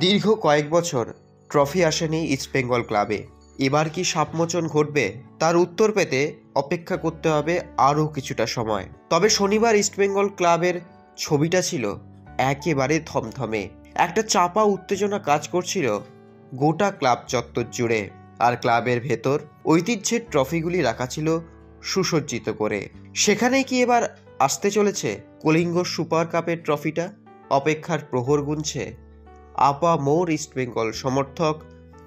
দীর্ঘ কয়েক বছর ট্রফি আসেনি ইস্টবেঙ্গল ক্লাবে। এবার কি সাপমোচন ঘটবে তার উত্তর পেতে অপেক্ষা করতে হবে আরও কিছুটা সময়। তবে শনিবার ইস্টবেঙ্গল ক্লাবের ছবিটা ছিল একেবারে থমথমে। একটা চাপা উত্তেজনা কাজ করছিল গোটা ক্লাব চত্বর জুড়ে, আর ক্লাবের ভেতর ঐতিহ্যের ট্রফিগুলি রাখা ছিল সুসজ্জিত করে। সেখানেই কি এবার আসতে চলেছে কলিঙ্গ সুপার কাপের ট্রফিটা? অপেক্ষার প্রহর গুনছে আপামোর ইস্টবেঙ্গল সমর্থক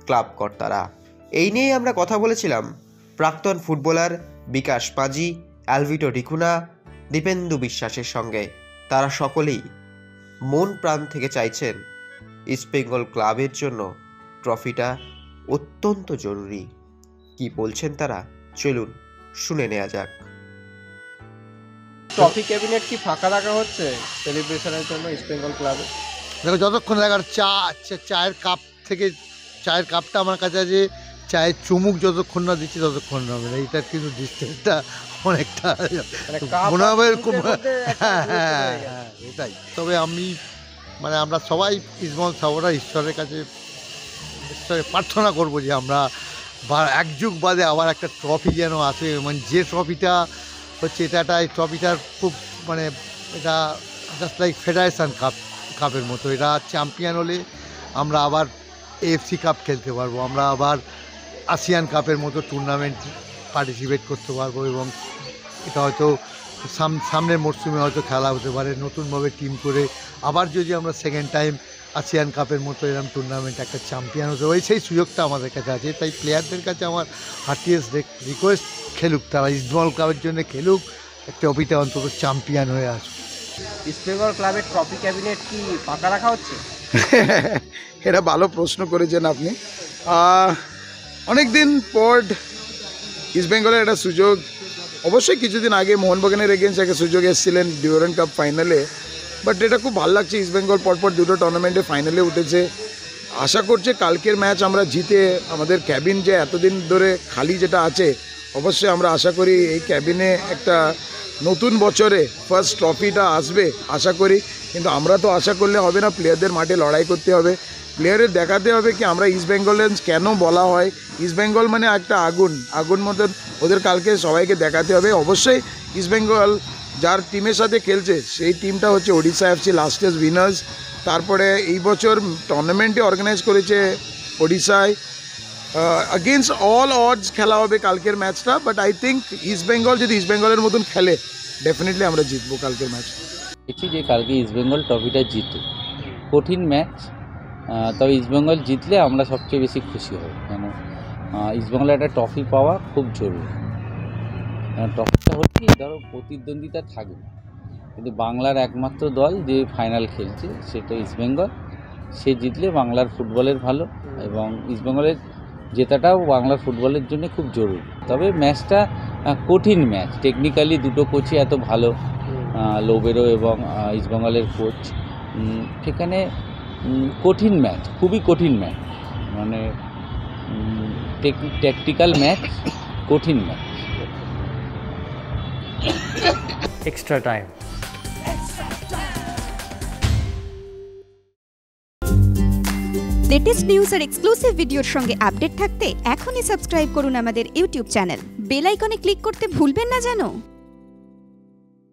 ক্লাব কর্তারা। এই নিয়েই আমরা কথা বলেছিলাম প্রাক্তন ফুটবলার বিকাশ পাজি, অ্যালভিটো ডিকুনা, দীপেন্দু বিশ্বাসের সঙ্গে। তারা সকলেই মন প্রাণ থেকে চাইছেন ইস্টবেঙ্গল ক্লাবের জন্য ট্রফিটা অত্যন্ত জরুরি। কি বলছেন তারা, চলুন শুনে নেওয়া যাক। ট্রফি ক্যাবিনেট কি ফাঁকা রাখা হচ্ছে সেলিব্রেশনের জন্য ইস্টবেঙ্গল ক্লাবে? দেখো, যতক্ষণ লাগার চায়ের কাপ থেকে চায়ের কাপটা আমার কাছে আছে, চায়ের চুমুক যতক্ষণ না দিচ্ছি ততক্ষণ হবে না। এইটার কিন্তু ডিস্টেন্সটা অনেকটা মনে হবে। হ্যাঁ, এটাই। তবে আমরা সবাই ইস্টবেঙ্গল সাপোর্টার ঈশ্বরের কাছে প্রার্থনা করবো যে আমরা এক যুগ বাদে আবার একটা ট্রফি যেন আসে। যে ট্রফিটা হচ্ছে এই ট্রফিটার খুব এটা জাস্ট লাইক ফেডারেশন কাপের মতো। এটা চ্যাম্পিয়ন হলে আমরা আবার AFC কাপ খেলতে পারবো, আমরা আবার আসিয়ান কাপের মতো টুর্নামেন্ট পার্টিসিপেট করতে পারবো, এবং এটা হয়তো সামনের মরশুমে হয়তো খেলা হতে পারে নতুনভাবে টিম করে। আবার যদি আমরা সেকেন্ড টাইম আসিয়ান কাপের মতো এরকম টুর্নামেন্ট একটা চ্যাম্পিয়ন হতে পারি, সেই সুযোগটা আমাদের কাছে আছে। তাই প্লেয়ারদের কাছে আমার হার্টিয়েস্ট রিকোয়েস্ট, খেলুক তারা, ইস্টবেঙ্গল ক্লাবের জন্য খেলুক, ট্রফিটা অন্তত চ্যাম্পিয়ন হয়ে আসুক। ইস্টবেঙ্গল ক্লাবের ট্রফি ক্যাবিনেট কি ফাঁকা রাখা হচ্ছে? এটা ভালো প্রশ্ন করেছেন আপনি। অনেক দিন পর ইস্টবেঙ্গলের একটা সুযোগ, অবশ্যই কিছুদিন আগে মোহনবাগানের এগেন্স্ট একটা সুযোগ এসেছিলেন ডিউরেন্ট কাপ ফাইনালে, বাট এটা খুব ভালো লাগছে। ইস্টবেঙ্গল পরপর দুটো টুর্নামেন্টে ফাইনালে উঠেছে। আশা করছে কালকের ম্যাচ আমরা জিতে আমাদের ক্যাবিন যে এতদিন ধরে খালি যেটা আছে, অবশ্যই আমরা আশা করি এই ক্যাবিনে একটা নতুন বছরে ফার্স্ট ট্রফিটা আসবে আশা করি। কিন্তু আমরা তো আশা করলে হবে না, প্লেয়ারদের মাঠে লড়াই করতে হবে, প্লেয়ারের দেখাতে হবে কি আমরা ইস্টবেঙ্গলেন্স কেন বলা হয়। ইস্টবেঙ্গল মানে একটা আগুন মতো ওদের কালকে সবাইকে দেখাতে হবে। অবশ্যই ইস্টবেঙ্গল যার টিমের সাথে খেলছে সেই টিমটা হচ্ছে Odisha FC, last years winners. তারপরে এই বছর টুর্নামেন্টে অর্গানাইজ করেছে ওড়িশায়, अगेंस्ट ऑल ऑड्स খেলা হবে কালকের ম্যাচটা। বাট আই থিঙ্ক ইস্টবেঙ্গল যদি ইস্টবেঙ্গলের মতন খেলে ডেফিনেটলি আমরা জিতবো কালকের ম্যাচ। দেখছি যে কালকে ইস্টবেঙ্গল ট্রফিটা জিতে, কঠিন ম্যাচ, তবে ইস্টবেঙ্গল জিতলে আমরা সবচেয়ে বেশি খুশি হব। কেন ইস্টবেঙ্গলের একটা ট্রফি পাওয়া খুব জরুরি। ট্রফিটা হচ্ছে ধরো প্রতিদ্বন্দ্বিতা থাকবে, কিন্তু বাংলার একমাত্র দল যে ফাইনাল খেলছে সেটা ইস্টবেঙ্গল, সে জিতলে বাংলার ফুটবলের ভালো, এবং ইস্টবেঙ্গলের জেতাটাও বাংলার ফুটবলের জন্য খুব জরুরি। তবে ম্যাচটা কঠিন ম্যাচ, টেকনিক্যালি দুটো কোচই এত ভালো, লোবেরো এবং ইস্টবেঙ্গলের কোচ, সেখানে কঠিন ম্যাচ, খুবই কঠিন ম্যাচ, মানে ট্যাকটিক্যাল ম্যাচ, কঠিন match. Extra time. Latest news আর এক্সক্লুসিভ ভিডিওর সঙ্গে আপডেট থাকতে এখনই সাবস্ক্রাইব করুন আমাদের ইউটিউব চ্যানেল। বেল আইকনে ক্লিক করতে ভুলবেন না যেন।